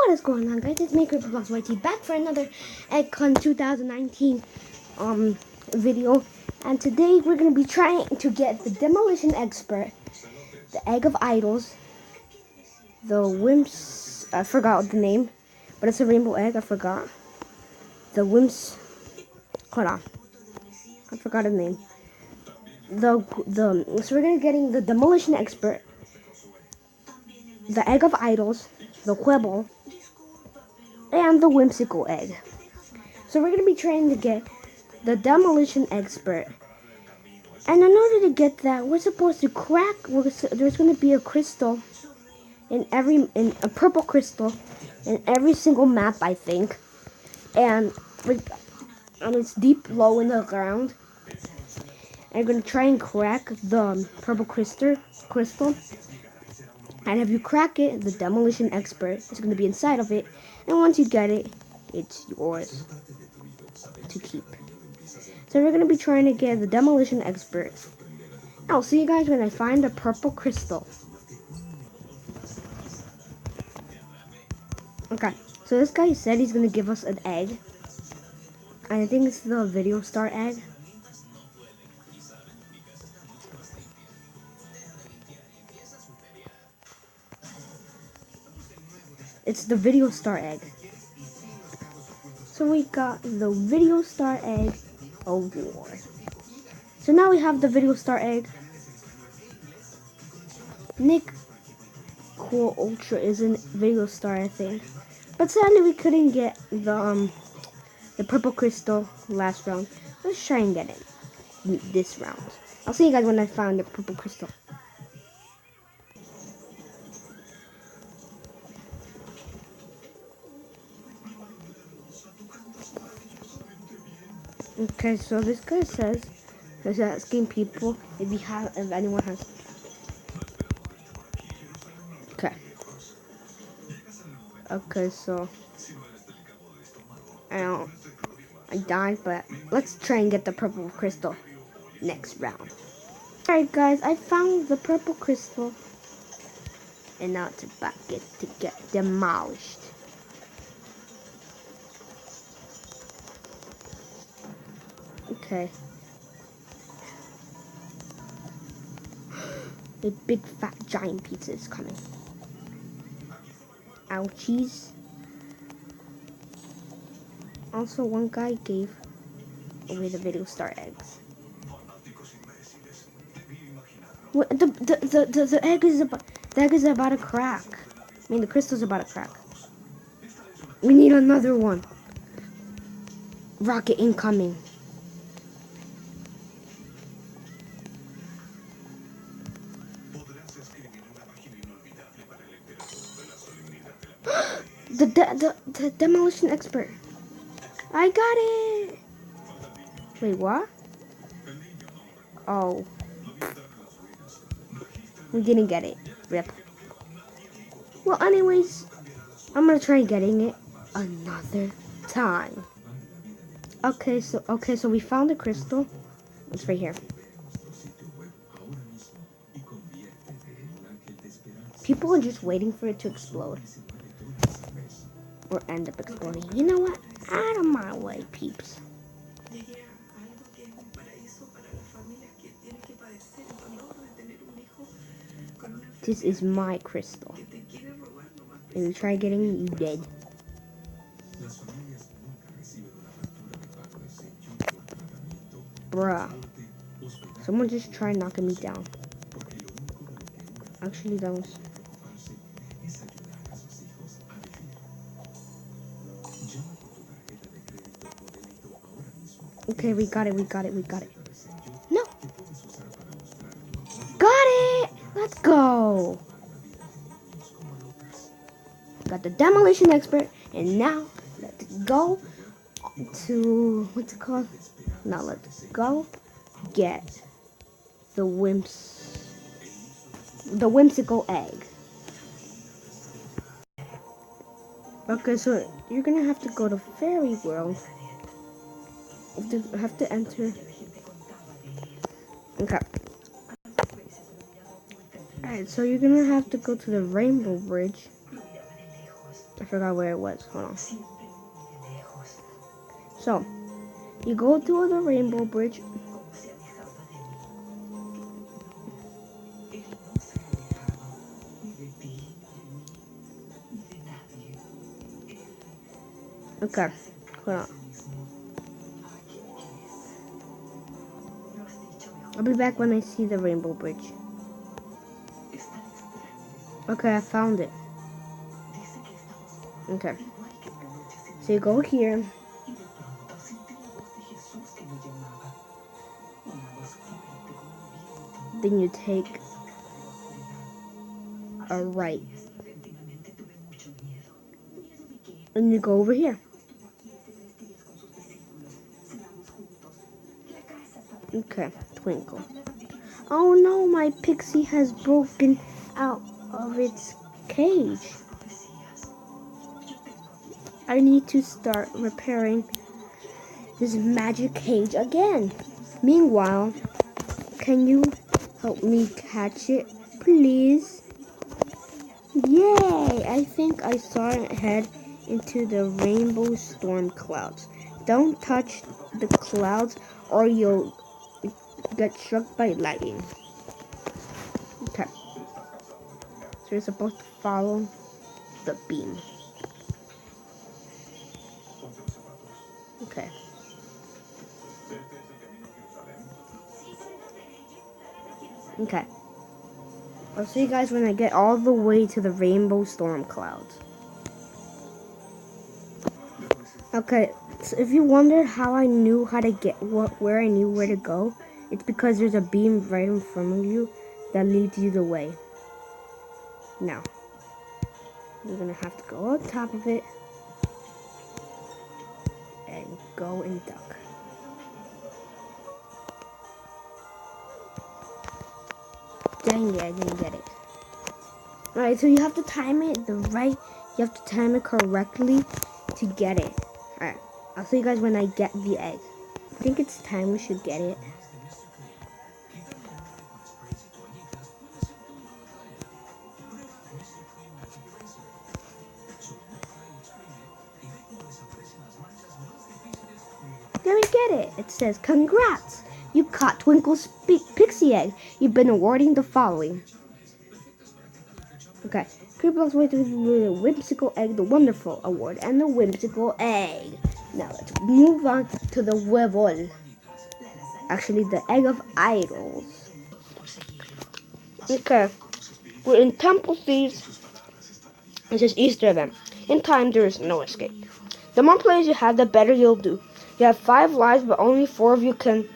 What is going on, guys? It's me, Creepybox YT, back for another EggCon 2019 video. And today we're gonna be trying to get the Demolition Eggspert, the Egg of Idols, the I forgot the name, but it's a rainbow egg. I forgot the Hold on, I forgot the name. So we're gonna getting the Demolition Eggspert, the Egg of Idols, the Huevobl, and the Whimsical egg. So we're going to be trying to get the Demolition Eggspert. And in order to get that, we're supposed to crack, there's going to be a crystal, a purple crystal, in every single map, I think. And it's deep low in the ground. And we're going to try and crack the purple crystal. And if you crack it, the Demolition Eggspert is going to be inside of it. And once you get it, it's yours to keep. So we're going to be trying to get the Demolition Eggspert. I'll see you guys when I find the purple crystal. Okay, so this guy said he's going to give us an egg. I think it's the video star egg. It's the video star egg. So we got the video star egg award. So now we have the video star egg. Nick Cool Ultra is in video star, I think. But sadly we couldn't get the purple crystal last round. Let's try and get it this round. I'll see you guys when I find the purple crystal. Okay, so this guy says he's asking people if anyone has. Okay, so I died, but let's try and get the purple crystal next round. Alright, guys, I found the purple crystal, and now it's about to get demolished. Okay. A big fat giant pizza is coming. Ouchies. Also, one guy gave away the video star eggs. What, the egg is about to crack. I mean, the crystal's about to crack. We need another one. Rocket incoming. The Demolition Eggspert. I got it. Wait, what? Oh. We didn't get it. Rip. Well, anyways, I'm gonna try getting it another time. Okay, so we found the crystal. It's right here. People are just waiting for it to explode. Or end up exploding. You know what? Out of my way, peeps. This is my crystal. If you try getting it, you dead. Bruh. Someone just tried knocking me down. Actually, that was... Okay, we got it. No! Got it! Let's go! Got the Demolition Eggspert, and now let's go to... what's it called? Now let's go get the Whimsical egg. Okay, so you're gonna have to go to Fairy World. You have to enter. Okay. Alright, so you're gonna have to go to the Rainbow Bridge. I forgot where it was. Hold on. So, you go through the rainbow bridge. Okay, hold on. I'll be back when I see the rainbow bridge. Okay, I found it. Okay. So you go here. Then you take a right. And you go over here. Okay, twinkle. Oh no, my pixie has broken out of its cage. I need to start repairing this magic cage again. Meanwhile, can you help me catch it, please? Yay! I think I saw it head into the rainbow storm clouds. Don't touch the clouds or you'll get struck by lightning. Okay. So you're supposed to follow the beam. Okay. Okay. I'll see you guys when I get all the way to the rainbow storm clouds. Okay, so if you wondered how I knew how to get where I knew where to go, it's because there's a beam right in front of you that leads you the way. Now, you're gonna have to go on top of it and go and duck. Dang it, I didn't get it. Alright, so you have to time it you have to time it correctly to get it. Alright, I'll see you guys when I get the egg. I think it's time we should get it. Let me get it. It says, congrats! You caught Twinkle's pixie egg. You've been awarding the following. Okay. 3 blocks away to the Whimsical Egg, the Wonderful Award, and the Whimsical Egg. Now let's move on to the Huevobl. Actually, the Egg of Idols. Okay. We're in Temple Thieves. It says Easter event. In time, there is no escape. The more players you have, the better you'll do. You have 5 lives, but only 4 of you can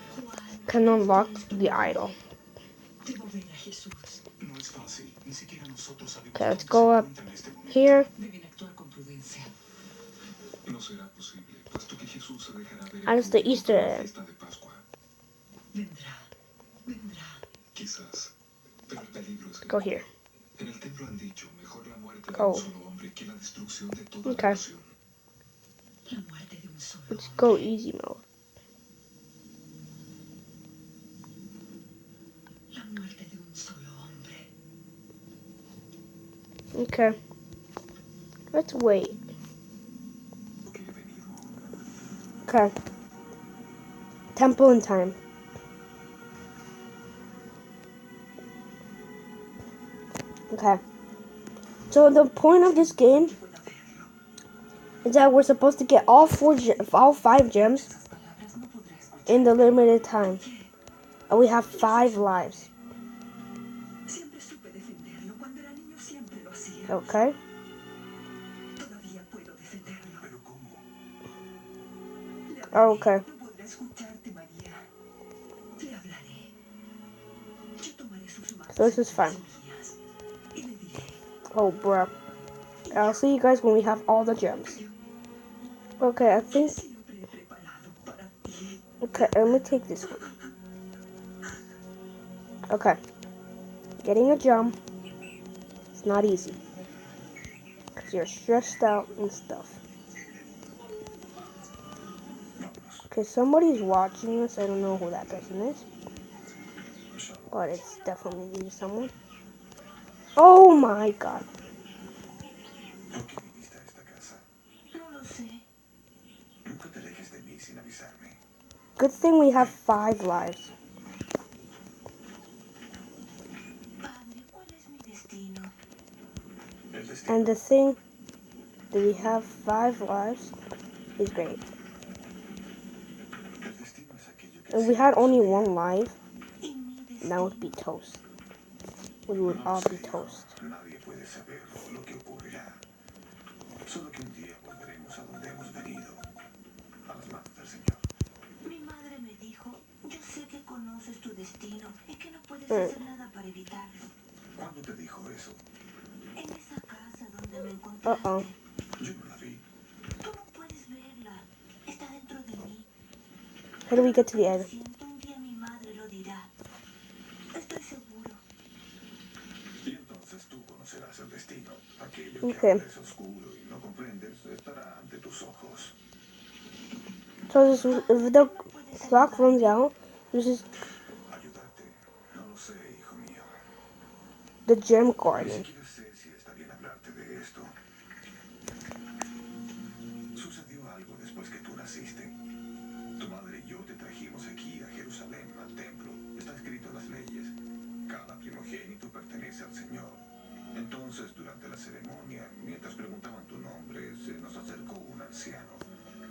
unlock the idol. Okay, let's go up here. And it's the Easter egg. Go here. Go. Okay. Let's go easy mode. Okay. Let's wait. Okay. Temple in time. Okay. So the point of this game is that we're supposed to get all 5 gems in the limited time. And we have 5 lives. Okay. Oh, okay. So this is fun. Oh, bruh. I'll see you guys when we have all the gems. Okay, I think... Okay, let me take this one. Okay. Getting a gem. It's not easy. Because you're stressed out and stuff. Okay, somebody's watching this. I don't know who that person is. But it's definitely someone. Oh my god. Good thing we have 5 lives. And the thing that we have 5 lives is great. If we had only 1 life, that would be toast. We would all be toast. Uh-oh. How do we get to the egg? Okay. So this, if the clock runs out, this is the gem garden. Entonces, durante la ceremonia, mientras preguntaban tu nombre, se nos acercó un anciano,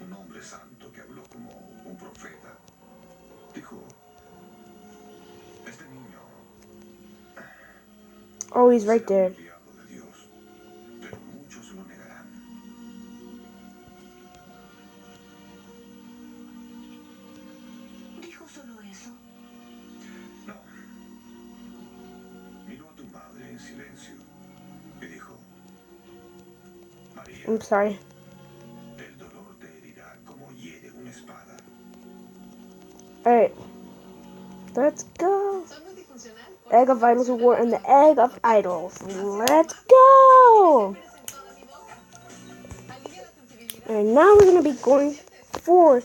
un hombre santo que habló como un profeta. Dijo, este niño... Oh, he's right there. Pero muchos lo negarán. ¿Dijo solo eso? No. Miró a tu madre en silencio. I'm sorry. Alright. Let's go. Egg of Idols Reward and the Egg of Idols. Let's go! And now we're going to be going for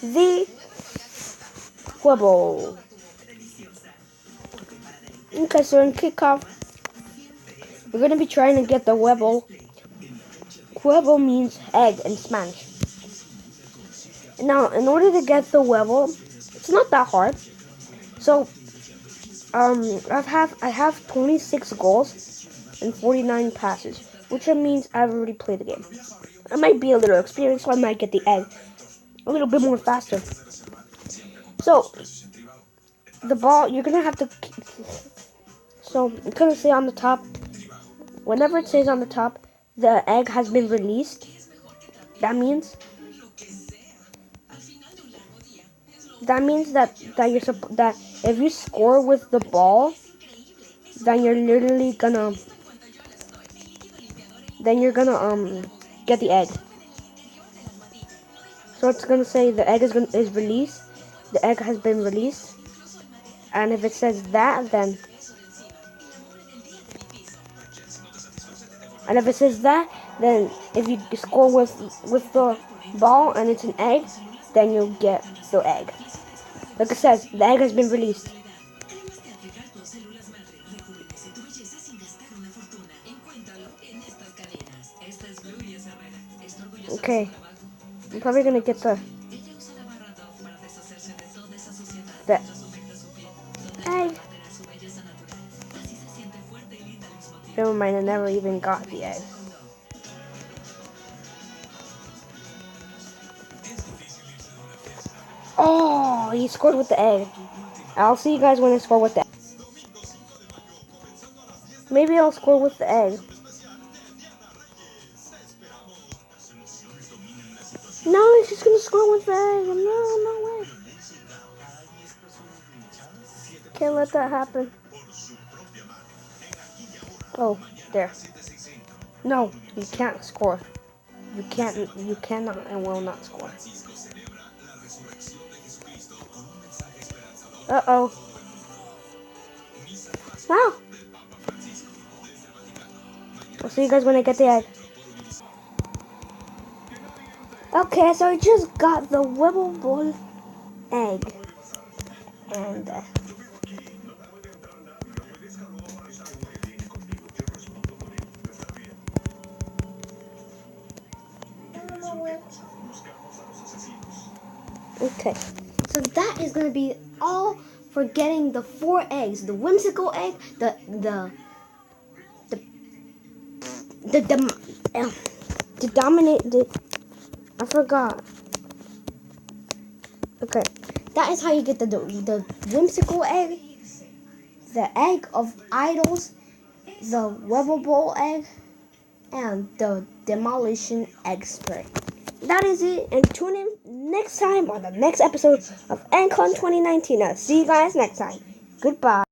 the Huevobl. Okay, so in kickoff, we're going to be trying to get the Huevobl. Huevobl means egg in Spanish. Now, in order to get the Huevobl, it's not that hard. So, I have 26 goals and 49 passes, which means I've already played the game. I might be a little experienced, so I might get the egg a little bit more faster. So, the ball, you're gonna have to. So, it's gonna say on the top. Whenever it says on the top, the egg has been released. That means that if you score with the ball, then you're literally gonna get the egg. So it's gonna say the egg is released. The egg has been released, and if it says that, then if you score with the ball and it's an egg, then you'll get the egg. Like it says, the egg has been released. Okay, I'm probably gonna get the egg. Never mind, I never even got the egg. Oh, he scored with the egg. I'll see you guys when I score with the egg. Maybe I'll score with the egg. No, he's just gonna score with the egg. No way. Can't let that happen. Oh, there. No, you can't score. You cannot and will not score. Uh-oh. No! I'll see you guys when I get the egg. Okay, so I just got the Huevobl egg. And, Okay, so that is gonna be all for getting the 4 eggs: the whimsical egg, the dominate. I forgot. Okay, that is how you get the whimsical egg, the egg of idols, the Huevobl egg, and the Demolition Eggspert. That is it, and tune in next time on the next episode of Encon 2019. I'll see you guys next time. Goodbye.